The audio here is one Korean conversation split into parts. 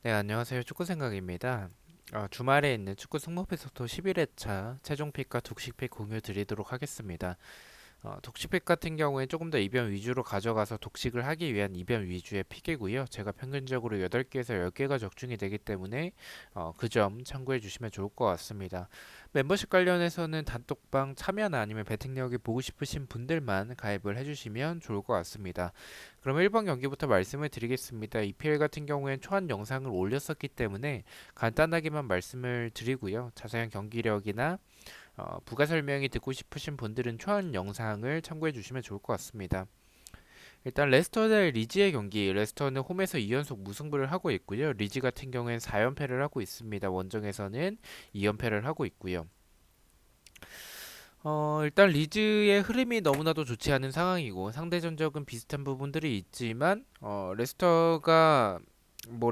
네, 안녕하세요. 축구생각입니다. 주말에 있는 축구 승모패스토 11회차 최종픽과 독식픽 공유 드리도록 하겠습니다. 독식픽 같은 경우에 조금 더 이변 위주로 가져가서 독식을 하기 위한 이변 위주의 픽이고요. 제가 평균적으로 8개에서 10개가 적중이 되기 때문에 그 점 참고해 주시면 좋을 것 같습니다. 멤버십 관련해서는 단톡방 참여나 아니면 배팅력이 보고 싶으신 분들만 가입을 해주시면 좋을 것 같습니다. 그럼 1번 경기부터 말씀을 드리겠습니다. EPL 같은 경우엔 초안 영상을 올렸었기 때문에 간단하게만 말씀을 드리고요. 자세한 경기력이나 부가 설명이 듣고 싶으신 분들은 초안 영상을 참고해 주시면 좋을 것 같습니다. 일단 레스터 대 리즈의 경기, 레스터는 홈에서 2연속 무승부를 하고 있고요. 리즈 같은 경우엔 4연패를 하고 있습니다. 원정에서는 2연패를 하고 있고요. 일단 리즈의 흐름이 너무나도 좋지 않은 상황이고 상대 전적은 비슷한 부분들이 있지만 레스터가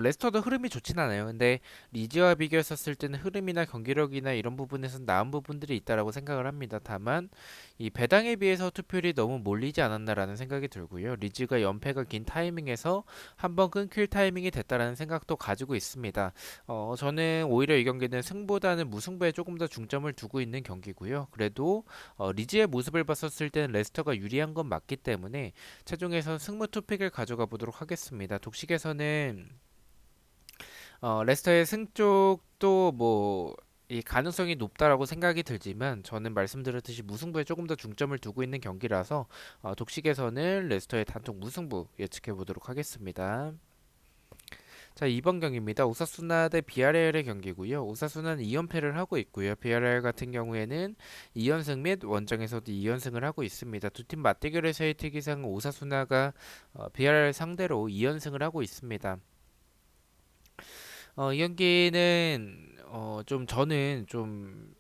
레스터도 흐름이 좋진 않아요. 근데 리즈와 비교했었을 때는 흐름이나 경기력이나 이런 부분에서 나은 부분들이 있다라고 생각을 합니다. 다만 이 배당에 비해서 투표율이 너무 몰리지 않았나라는 생각이 들고요. 리즈가 연패가 긴 타이밍에서 한번 끊길 타이밍이 됐다라는 생각도 가지고 있습니다. 저는 오히려 이 경기는 승보다는 무승부에 조금 더 중점을 두고 있는 경기고요. 그래도 리즈의 모습을 봤었을 때는 레스터가 유리한 건 맞기 때문에 최종에선 승무 투픽을 가져가 보도록 하겠습니다. 독식에서는 레스터의 승 쪽도 이 가능성이 높다라고 생각이 들지만 저는 말씀드렸듯이 무승부에 조금 더 중점을 두고 있는 경기라서 독식에서는 레스터의 단독 무승부 예측해 보도록 하겠습니다. 자, 2번 경기입니다. 오사수나 대 비아레알의 경기고요. 오사수나는 2연패를 하고 있고요. 비아레알 같은 경우에는 2연승 및 원정에서도 2연승을 하고 있습니다. 두 팀 맞대결에서의 특이상은 오사수나가 비아레알 상대로 2연승을 하고 있습니다. 이 경기는 저는 좀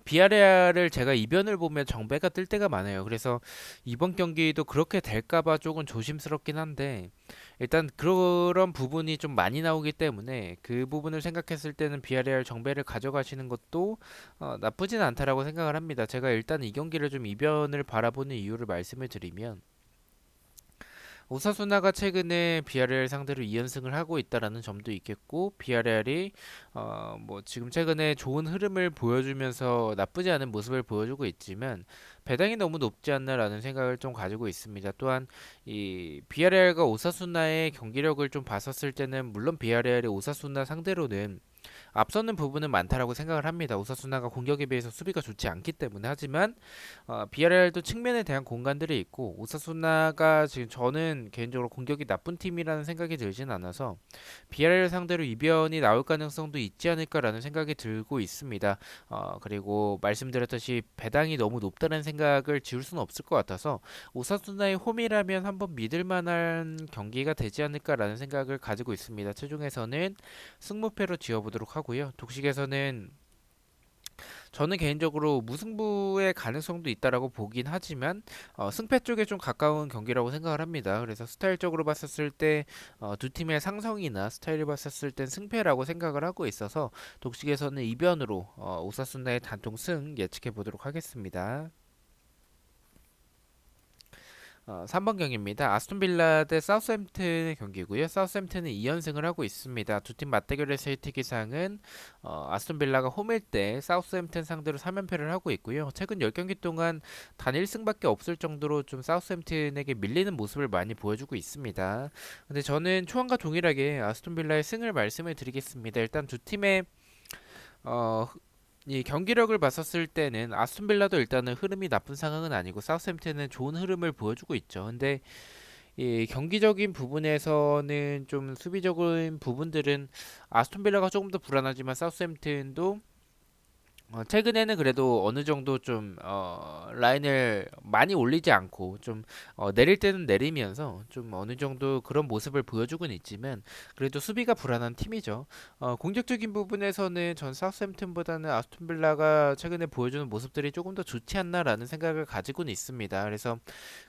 비아레알을 제가 이변을 보면 정배가 뜰 때가 많아요. 그래서 이번 경기도 그렇게 될까봐 조금 조심스럽긴 한데 일단 그런 부분이 좀 많이 나오기 때문에 그 부분을 생각했을 때는 비아레알 정배를 가져가시는 것도 나쁘진 않다라고 생각을 합니다. 제가 일단 이 경기를 좀 이변을 바라보는 이유를 말씀을 드리면 오사수나가 최근에 비아레알 상대로 2연승을 하고 있다라는 점도 있겠고 비아레알이 지금 최근에 좋은 흐름을 보여주면서 나쁘지 않은 모습을 보여주고 있지만 배당이 너무 높지 않나라는 생각을 좀 가지고 있습니다. 또한 이 비아레알과 오사수나의 경기력을 좀 봤었을 때는 물론 비아레알이 오사수나 상대로는 앞서는 부분은 많다라고 생각을 합니다. 오사수나가 공격에 비해서 수비가 좋지 않기 때문에 하지만 비아레알도 측면에 대한 공간들이 있고 오사수나가 지금 저는 개인적으로 공격이 나쁜 팀이라는 생각이 들진 않아서 비아레알 상대로 이변이 나올 가능성도 있지 않을까라는 생각이 들고 있습니다. 그리고 말씀드렸듯이 배당이 너무 높다는 생각을 지울 수는 없을 것 같아서 오사수나의 홈이라면 한번 믿을 만한 경기가 되지 않을까라는 생각을 가지고 있습니다. 최종에서는 승무패로 지어보도록 하고요. 독식에서는 저는 개인적으로 무승부의 가능성도 있다라고 보긴 하지만 승패 쪽에 좀 가까운 경기라고 생각을 합니다. 그래서 스타일적으로 봤었을 때 두 팀의 상성이나 스타일을 봤었을 땐 승패라고 생각을 하고 있어서 독식에서는 이변으로 오사수나의 단통 승 예측해 보도록 하겠습니다. 3번 경기입니다. 아스톤 빌라 대 사우스햄튼의 경기고요. 사우스햄튼은 2연승을 하고 있습니다. 두 팀 맞대결에서의 특이사항은 아스톤 빌라가 홈일 때 사우스햄튼 상대로 3연패를 하고 있고요. 최근 10경기 동안 단 1승밖에 없을 정도로 좀 사우스햄튼에게 밀리는 모습을 많이 보여주고 있습니다. 근데 저는 초안과 동일하게 아스톤 빌라의 승을 말씀을 드리겠습니다. 일단 두 팀의 어, 이 경기력을 봤었을 때는 아스톤 빌라도 일단은 흐름이 나쁜 상황은 아니고 사우스햄튼은 좋은 흐름을 보여주고 있죠. 근데 이 경기적인 부분에서는 좀 수비적인 부분들은 아스톤 빌라가 조금 더 불안하지만 사우스햄튼도 최근에는 그래도 어느 정도 좀 라인을 많이 올리지 않고 좀 내릴 때는 내리면서 좀 어느 정도 그런 모습을 보여주고는 있지만 그래도 수비가 불안한 팀이죠. 공격적인 부분에서는 전 사우스햄튼보다는 아스톤 빌라가 최근에 보여주는 모습들이 조금 더 좋지 않나라는 생각을 가지고는 있습니다. 그래서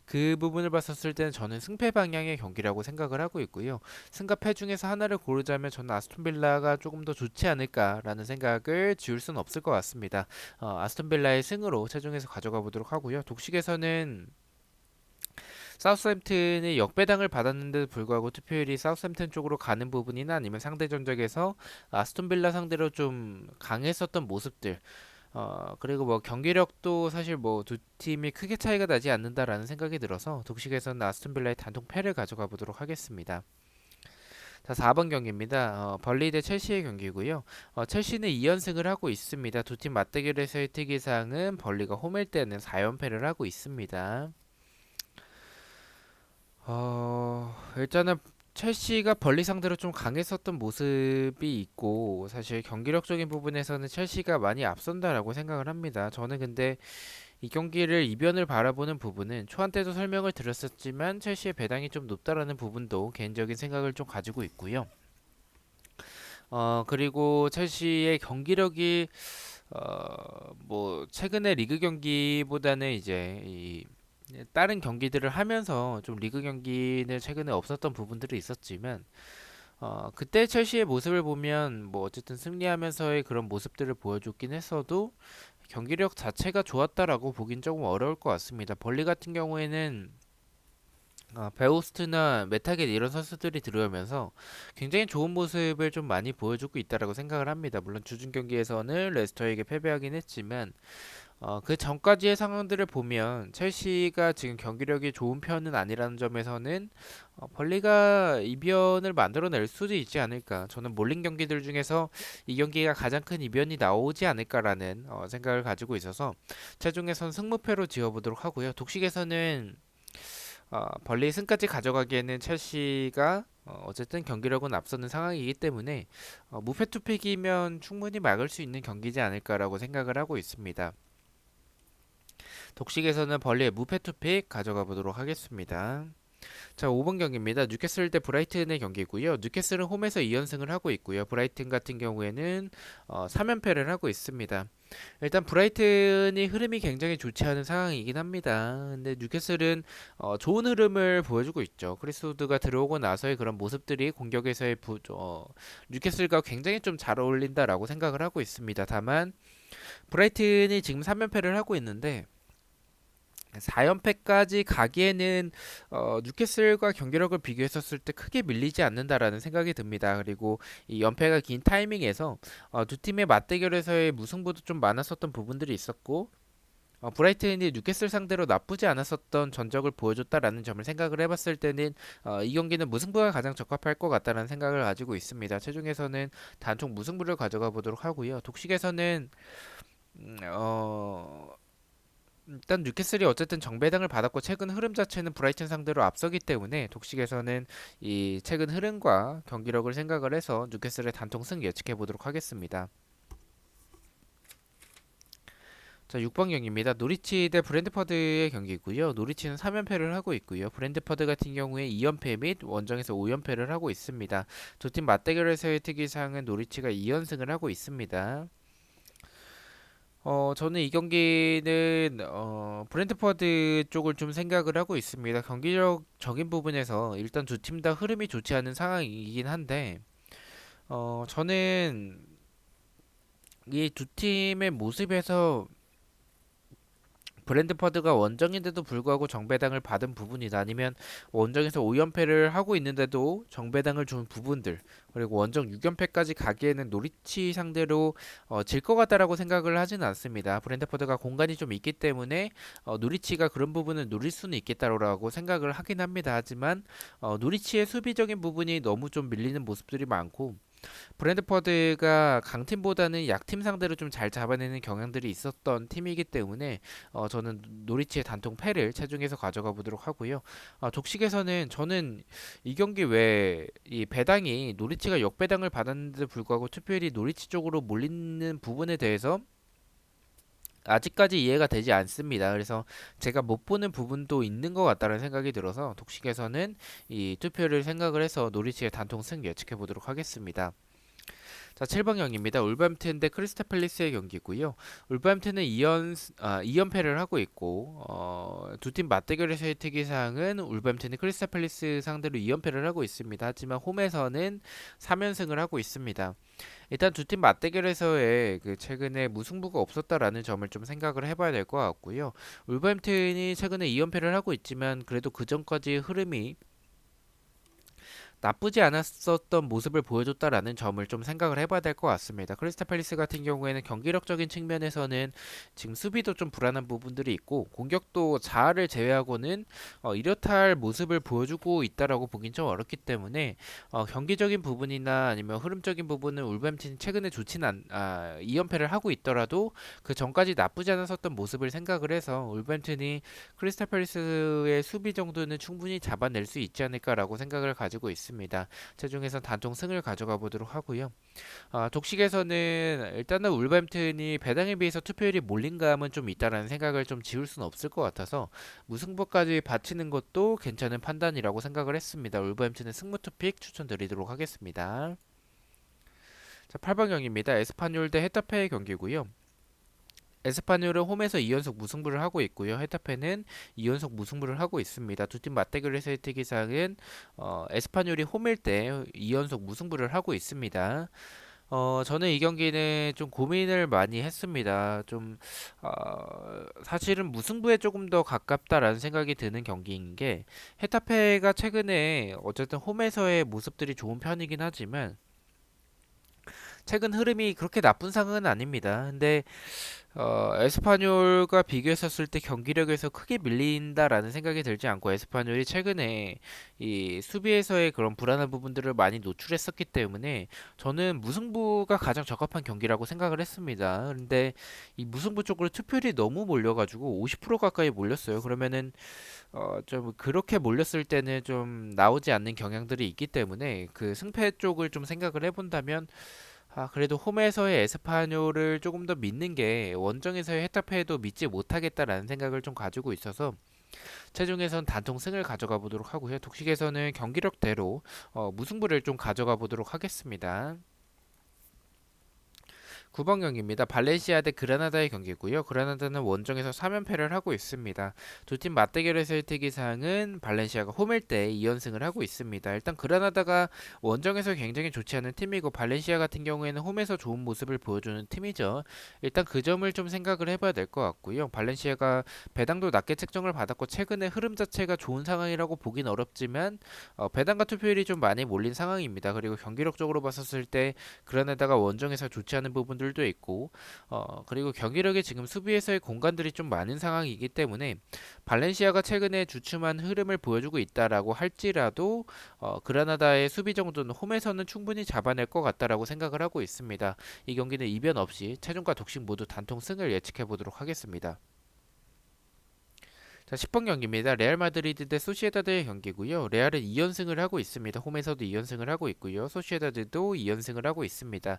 그 부분을 봤었을 때는 저는 승패 방향의 경기라고 생각을 하고 있고요. 승과 패 중에서 하나를 고르자면 저는 아스톤 빌라가 조금 더 좋지 않을까라는 생각을 지울 수는 없을 것 같습니다. 아스톤 빌라의 승으로 최종에서 가져가 보도록 하고요. 독식에서는 사우스햄튼이 역배당을 받았는데도 불구하고 투표율이 사우스햄튼 쪽으로 가는 부분이나 아니면 상대 전적에서 아스톤빌라 상대로 좀 강했었던 모습들, 그리고 뭐 경기력도 사실 뭐 두 팀이 크게 차이가 나지 않는다라는 생각이 들어서 독식에서는 아스톤빌라의 단독 패를 가져가 보도록 하겠습니다. 자, 4번 경기입니다. 벌리 대 첼시의 경기고요. 첼시는 2연승을 하고 있습니다. 두 팀 맞대결에서의 특이사항은 벌리가 홈일 때는 4연패를 하고 있습니다. 일단은 첼시가 벌리 상대로 좀 강했었던 모습이 있고 사실 경기력적인 부분에서는 첼시가 많이 앞선다라고 생각을 합니다. 저는 근데 이 경기를 이변을 바라보는 부분은 초안 때도 설명을 드렸었지만 첼시의 배당이 좀 높다라는 부분도 개인적인 생각을 좀 가지고 있고요. 그리고 첼시의 경기력이 뭐 최근에 리그 경기보다는 이제 이 다른 경기들을 하면서 좀 리그 경기는 최근에 없었던 부분들이 있었지만 그때 첼시의 모습을 보면 뭐 어쨌든 승리하면서의 그런 모습들을 보여줬긴 했어도 경기력 자체가 좋았다라고 보긴 조금 어려울 것 같습니다. 벌리 같은 경우에는 베오스트나 메타겟 이런 선수들이 들어오면서 굉장히 좋은 모습을 좀 많이 보여주고 있다라고 생각을 합니다. 물론 주중 경기에서는 레스터에게 패배하긴 했지만 그 전까지의 상황들을 보면 첼시가 지금 경기력이 좋은 편은 아니라는 점에서는 벌리가 이변을 만들어낼 수도 있지 않을까. 저는 몰린 경기들 중에서 이 경기가 가장 큰 이변이 나오지 않을까라는 생각을 가지고 있어서 최종에선 승무패로 지어보도록 하고요. 독식에서는 벌리 승까지 가져가기에는 첼시가 어쨌든 경기력은 앞서는 상황이기 때문에 무패 투팩이면 충분히 막을 수 있는 경기지 않을까라고 생각을 하고 있습니다. 독식에서는 벌리의 무패 투픽 가져가 보도록 하겠습니다. 자, 5번 경기입니다. 뉴캐슬 대 브라이튼의 경기고요. 뉴캐슬은 홈에서 2연승을 하고 있고요. 브라이튼 같은 경우에는 3연패를 하고 있습니다. 일단 브라이튼이 흐름이 굉장히 좋지 않은 상황이긴 합니다. 근데 뉴캐슬은 좋은 흐름을 보여주고 있죠. 크리스 우드가 들어오고 나서의 그런 모습들이 공격에서의 뉴캐슬과 굉장히 좀 잘 어울린다라고 생각을 하고 있습니다. 다만 브라이튼이 지금 3연패를 하고 있는데 4연패까지 가기에는 뉴캐슬과 경기력을 비교했었을 때 크게 밀리지 않는다라는 생각이 듭니다. 그리고 이 연패가 긴 타이밍에서 두 팀의 맞대결에서의 무승부도 좀 많았었던 부분들이 있었고 브라이튼이 뉴캐슬 상대로 나쁘지 않았었던 전적을 보여줬다라는 점을 생각을 해봤을 때는 이 경기는 무승부가 가장 적합할 것 같다는 생각을 가지고 있습니다. 최종에서는 단총 무승부를 가져가 보도록 하고요. 독식에서는 일단 뉴캐슬이 어쨌든 정배당을 받았고 최근 흐름 자체는 브라이튼 상대로 앞서기 때문에 독식에서는 이 최근 흐름과 경기력을 생각을 해서 뉴캐슬의 단통 승 예측해 보도록 하겠습니다. 자, 6번 경기입니다. 노리치 대 브랜드퍼드의 경기고요. 노리치는 3연패를 하고 있고요. 브랜드퍼드 같은 경우에 2연패 및 원정에서 5연패를 하고 있습니다. 두 팀 맞대결에서의 특이사항은 노리치가 2연승을 하고 있습니다. 저는 이 경기는 브랜트퍼드 쪽을 좀 생각을 하고 있습니다. 경기력적인 부분에서 일단 두 팀 다 흐름이 좋지 않은 상황이긴 한데 저는 이 두 팀의 모습에서 브랜드퍼드가 원정인데도 불구하고 정배당을 받은 부분이다. 아니면 원정에서 5연패를 하고 있는데도 정배당을 준 부분들. 그리고 원정 6연패까지 가기에는 노리치 상대로 질 것 같다라고 생각을 하지는 않습니다. 브랜드퍼드가 공간이 좀 있기 때문에 노리치가 그런 부분을 노릴 수는 있겠다라고 생각을 하긴 합니다. 하지만 노리치의 수비적인 부분이 너무 좀 밀리는 모습들이 많고 브랜드퍼드가 강팀보다는 약팀 상대로 좀 잘 잡아내는 경향들이 있었던 팀이기 때문에 저는 노리치의 단통 패를 최종에서 가져가 보도록 하고요. 독식에서는 저는 이 경기 외에 이 배당이 노리치가 역배당을 받았는데도 불구하고 투표율이 노리치 쪽으로 몰리는 부분에 대해서 아직까지 이해가 되지 않습니다. 그래서 제가 못 보는 부분도 있는 것 같다는 생각이 들어서 독식에서는 이 투표를 생각을 해서 노리치의 단통 승 예측해 보도록 하겠습니다. 자, 7번 경기입니다. 울버햄튼 대 크리스탈 팰리스의 경기고요. 울버햄튼은 2연패를 하고 있고 두 팀 맞대결에서의 특이사항은 울버햄튼이 크리스탈 팰리스 상대로 2연패를 하고 있습니다. 하지만 홈에서는 3연승을 하고 있습니다. 일단 두 팀 맞대결에서의 그 최근에 무승부가 없었다라는 점을 좀 생각을 해봐야 될 것 같고요. 울버햄튼이 최근에 2연패를 하고 있지만 그래도 그 전까지 흐름이 나쁘지 않았었던 모습을 보여줬다라는 점을 좀 생각을 해봐야 될 것 같습니다. 크리스탈 팰리스 같은 경우에는 경기력적인 측면에서는 지금 수비도 좀 불안한 부분들이 있고 공격도 자아를 제외하고는 이렇다 할 모습을 보여주고 있다라고 보긴 좀 어렵기 때문에 경기적인 부분이나 아니면 흐름적인 부분은 울버햄튼이 최근에 좋진 2연패를 하고 있더라도 그 전까지 나쁘지 않았었던 모습을 생각을 해서 울버햄튼이 크리스탈 팰리스의 수비 정도는 충분히 잡아낼 수 있지 않을까라고 생각을 가지고 있습니다. 체중에선 단통 승을 가져가 보도록 하고요. 독식에서는 일단은 울버햄튼이 배당에 비해서 투표율이 몰린 감은 좀 있다라는 생각을 좀 지울 수는 없을 것 같아서 무승부까지 바치는 것도 괜찮은 판단이라고 생각을 했습니다. 울버햄튼의 승무 투픽 추천드리도록 하겠습니다. 자, 8번 경기입니다. 에스파뇰 대 헤타페의 경기고요. 에스파뇰은 홈에서 2연속 무승부를 하고 있고요. 헤타페는 2연속 무승부를 하고 있습니다. 두 팀 맞대결에서의 특이사항은 에스파뇰이 홈일 때 2연속 무승부를 하고 있습니다. 저는 이 경기는 좀 고민을 많이 했습니다. 사실은 무승부에 조금 더 가깝다라는 생각이 드는 경기인 게 헤타페가 최근에 어쨌든 홈에서의 모습들이 좋은 편이긴 하지만 최근 흐름이 그렇게 나쁜 상황은 아닙니다. 근데 에스파뇰과 비교했었을 때 경기력에서 크게 밀린다라는 생각이 들지 않고 에스파뇰이 최근에 이 수비에서의 그런 불안한 부분들을 많이 노출했었기 때문에 저는 무승부가 가장 적합한 경기라고 생각을 했습니다. 근데 이 무승부 쪽으로 투표율이 너무 몰려가지고 50% 가까이 몰렸어요. 그러면은 좀 그렇게 몰렸을 때는 좀 나오지 않는 경향들이 있기 때문에 그 승패 쪽을 좀 생각을 해본다면 그래도 홈에서의 에스파뇰을 조금 더 믿는 게 원정에서의 헤타페에도 믿지 못하겠다라는 생각을 좀 가지고 있어서 최종에선 단통 승을 가져가 보도록 하고요. 독식에서는 경기력대로 무승부를 좀 가져가 보도록 하겠습니다. 9번 경기입니다. 발렌시아 대 그라나다의 경기고요. 그라나다는 원정에서 3연패를 하고 있습니다. 두 팀 맞대결에서의 특이사항은 발렌시아가 홈일 때 2연승을 하고 있습니다. 일단 그라나다가 원정에서 굉장히 좋지 않은 팀이고 발렌시아 같은 경우에는 홈에서 좋은 모습을 보여주는 팀이죠. 일단 그 점을 좀 생각을 해봐야 될 것 같고요. 발렌시아가 배당도 낮게 책정을 받았고 최근에 흐름 자체가 좋은 상황이라고 보긴 어렵지만 배당과 투표율이 좀 많이 몰린 상황입니다. 그리고 경기력적으로 봤었을 때 그라나다가 원정에서 좋지 않은 부분들도 있고 그리고 경기력에 지금 수비에서의 공간들이 좀 많은 상황이기 때문에 발렌시아가 최근에 주춤한 흐름을 보여주고 있다라고 할지라도 그라나다의 수비 정도는 홈에서는 충분히 잡아낼 것 같다라고 생각을 하고 있습니다. 이 경기는 이변 없이 최종과 독식 모두 단통 승을 예측해 보도록 하겠습니다. 자, 10번 경기입니다. 레알 마드리드 대 소시에다드의 경기고요. 레알은 2연승을 하고 있습니다. 홈에서도 2연승을 하고 있고요. 소시에다드도 2연승을 하고 있습니다.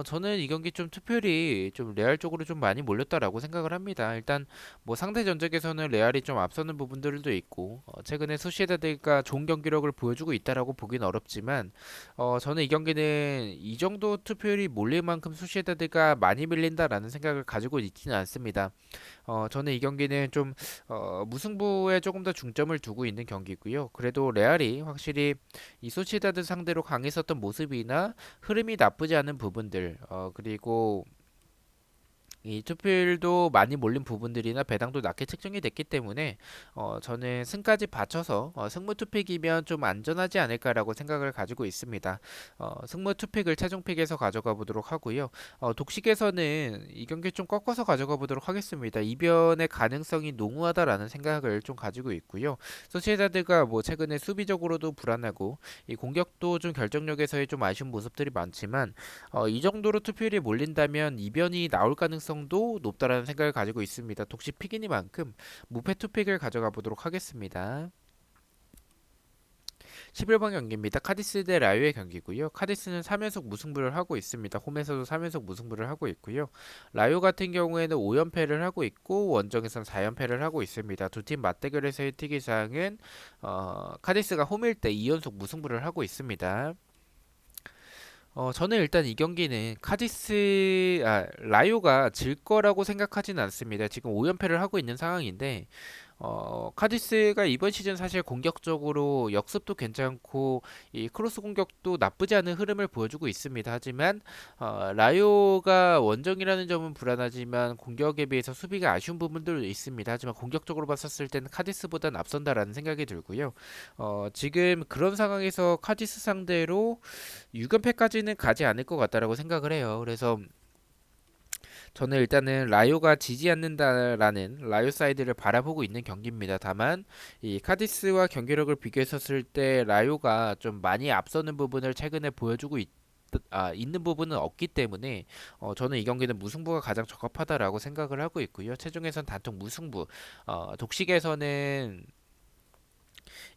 저는 이 경기 좀 투표율이 좀 레알 쪽으로 좀 많이 몰렸다라고 생각을 합니다. 일단 뭐 상대 전적에서는 레알이 좀 앞서는 부분들도 있고 최근에 소시에다드가 좋은 경기력을 보여주고 있다라고 보긴 어렵지만 저는 이 경기는 이 정도 투표율이 몰릴 만큼 소시에다드가 많이 밀린다라는 생각을 가지고 있지는 않습니다. 저는 이 경기는 좀 무승부에 조금 더 중점을 두고 있는 경기고요. 그래도 레알이 확실히 이 소시에다드 상대로 강했었던 모습이나 흐름이 나쁘지 않은 부분들 그리고 이 투표율도 많이 몰린 부분들이나 배당도 낮게 책정이 됐기 때문에 저는 승까지 받쳐서 승무 투픽이면 좀 안전하지 않을까라고 생각을 가지고 있습니다. 승무 투픽을 최종 픽에서 가져가 보도록 하고요. 독식에서는 이 경기 좀 꺾어서 가져가 보도록 하겠습니다. 이변의 가능성이 농후하다라는 생각을 좀 가지고 있고요. 소시에다드가 뭐 최근에 수비적으로도 불안하고 이 공격도 좀 결정력에서의 좀 아쉬운 모습들이 많지만 이 정도로 투표율이 몰린다면 이변이 나올 가능성도 높다라는 생각을 가지고 있습니다. 독식 픽이니만큼 무패 투픽을 가져가 보도록 하겠습니다. 11번 경기입니다. 카디스 대 라요의 경기고요. 카디스는 3연속 무승부를 하고 있습니다. 홈에서도 3연속 무승부를 하고 있고요. 라요 같은 경우에는 5연패를 하고 있고 원정에서는 4연패를 하고 있습니다. 두 팀 맞대결에서의 저는 일단 이 경기는 라이오가 질 거라고 생각하진 않습니다. 지금 5연패를 하고 있는 상황인데, 카디스가 이번 시즌 사실 공격적으로 역습도 괜찮고 이 크로스 공격도 나쁘지 않은 흐름을 보여주고 있습니다. 하지만 라이오가 원정이라는 점은 불안하지만 공격에 비해서 수비가 아쉬운 부분도 있습니다. 하지만 공격적으로 봤었을 때는 카디스보다는 앞선다라는 생각이 들고요. 지금 그런 상황에서 카디스 상대로 6연패까지는 가지 않을 것 같다라고 생각을 해요. 그래서 저는 일단은 라이오가 지지 않는다라는 라이오 사이드를 바라보고 있는 경기입니다. 다만 이 카디스와 경기력을 비교했었을 때 라이오가 좀 많이 앞서는 부분을 최근에 보여주고 있는 부분은 없기 때문에 저는 이 경기는 무승부가 가장 적합하다라고 생각을 하고 있고요. 최종에선 단통 무승부, 독식에서는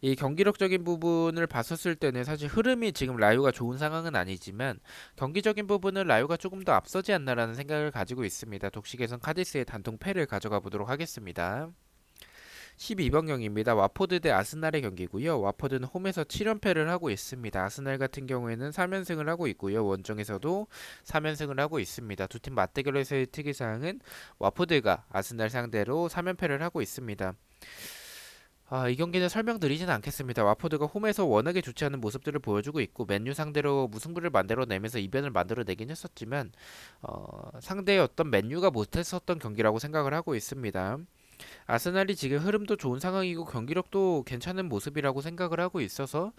이 경기력적인 부분을 봤었을 때는 사실 흐름이 지금 라이오가 좋은 상황은 아니지만 경기적인 부분은 라이오가 조금 더 앞서지 않나라는 생각을 가지고 있습니다. 독식에선 카디스의 단통 패를 가져가 보도록 하겠습니다. 12번 경기입니다. 와포드 대 아스날의 경기고요. 와포드는 홈에서 7연패를 하고 있습니다. 아스날 같은 경우에는 3연승을 하고 있고요. 원정에서도 3연승을 하고 있습니다. 두 팀 맞대결에서의 특이사항은 와포드가 아스날 상대로 3연패를 하고 있습니다. 이 경기는 설명드리진 않겠습니다. 와포드가 홈에서 워낙에 좋지 않은 모습들을 보여주고 있고 맨유 상대로 무승부를 만들어내면서 이변을 만들어내긴 했었지만 상대의 어떤 맨유가 못했었던 경기라고 생각을 하고 있습니다. 아스날이 지금 흐름도 좋은 상황이고 경기력도 괜찮은 모습이라고 생각을 하고 있어서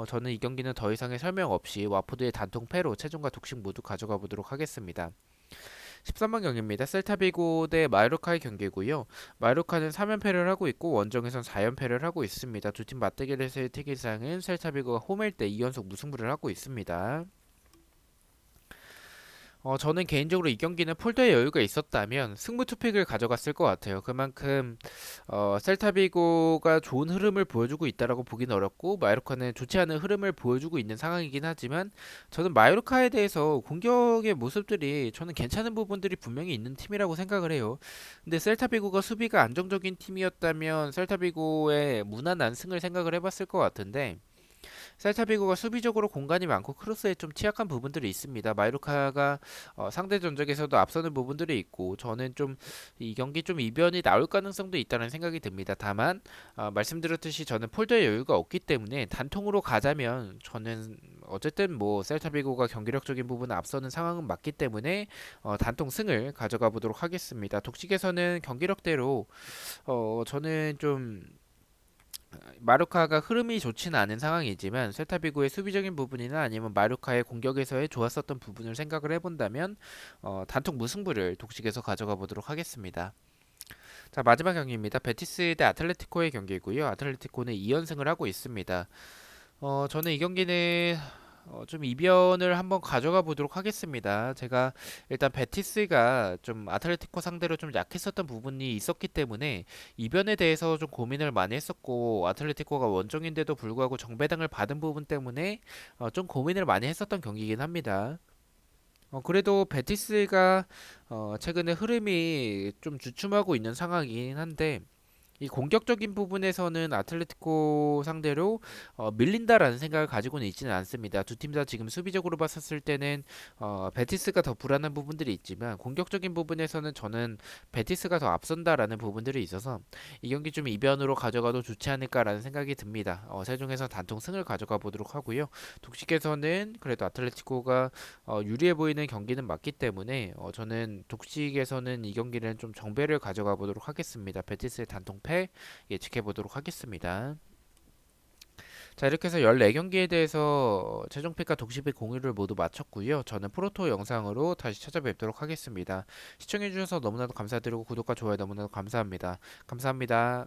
저는 이 경기는 더 이상의 설명 없이 와포드의 단통 패로 최종과 독식 모두 가져가 보도록 하겠습니다. 13번 경기입니다. 셀타비고 대 마요르카의 경기고요. 마요르카는 3연패를 하고 있고 원정에선 4연패를 하고 있습니다. 두 팀 맞대결에서의 특이사항은 셀타비고가 홈일 때 2연속 무승부를 하고 있습니다. 저는 개인적으로 이 경기는 폴더의 여유가 있었다면 승부 투픽을 가져갔을 것 같아요. 그만큼 셀타비고가 좋은 흐름을 보여주고 있다라고 보기는 어렵고 마요르카는 좋지 않은 흐름을 보여주고 있는 상황이긴 하지만 저는 마요르카에 대해서 공격의 모습들이 저는 괜찮은 부분들이 분명히 있는 팀이라고 생각을 해요. 근데 셀타비고가 수비가 안정적인 팀이었다면 셀타비고의 무난한 승을 생각을 해봤을 것 같은데 셀타비고가 수비적으로 공간이 많고 크로스에 좀 취약한 부분들이 있습니다. 마이루카가 상대 전적에서도 앞서는 부분들이 있고 저는 좀 이 경기 좀 이변이 나올 가능성도 있다는 생각이 듭니다. 다만 말씀드렸듯이 저는 폴더의 여유가 없기 때문에 단통으로 가자면 저는 어쨌든 뭐 셀타비고가 경기력적인 부분은 앞서는 상황은 맞기 때문에 단통 승을 가져가 보도록 하겠습니다. 독식에서는 경기력대로 저는 좀 마루카가 흐름이 좋지는 않은 상황이지만 셀타비고의 수비적인 부분이나 아니면 마루카의 공격에서의 좋았었던 부분을 생각을 해본다면 단통 무승부를 독식에서 가져가 보도록 하겠습니다. 자, 마지막 경기입니다. 베티스 대 아틀레티코의 경기고요. 아틀레티코는 2연승을 하고 있습니다. 저는 이 경기는 좀 이변을 한번 가져가 보도록 하겠습니다. 제가 일단 베티스가 좀 아틀레티코 상대로 좀 약했었던 부분이 있었기 때문에 이변에 대해서 좀 고민을 많이 했었고 아틀레티코가 원정인데도 불구하고 정배당을 받은 부분 때문에 좀 고민을 많이 했었던 경기이긴 합니다. 그래도 베티스가 최근에 흐름이 좀 주춤하고 있는 상황이긴 한데 이 공격적인 부분에서는 아틀레티코 상대로 밀린다라는 생각을 가지고는 있지는 않습니다. 두 팀 다 지금 수비적으로 봤었을 때는 베티스가 더 불안한 부분들이 있지만 공격적인 부분에서는 저는 베티스가 더 앞선다라는 부분들이 있어서 이 경기 좀 이변으로 가져가도 좋지 않을까라는 생각이 듭니다. 세종에서 단통 승을 가져가 보도록 하고요. 독식에서는 그래도 아틀레티코가 유리해 보이는 경기는 맞기 때문에 저는 독식에서는 이 경기는 좀 정배를 가져가 보도록 하겠습니다. 베티스의 단통패 예측해 보도록 하겠습니다. 자, 이렇게 해서 14경기에 대해서 최종픽과 독식픽 공유를 모두 마쳤고요. 저는 프로토 영상으로 다시 찾아뵙도록 하겠습니다. 시청해주셔서 너무나도 감사드리고 구독과 좋아요 너무나도 감사합니다. 감사합니다.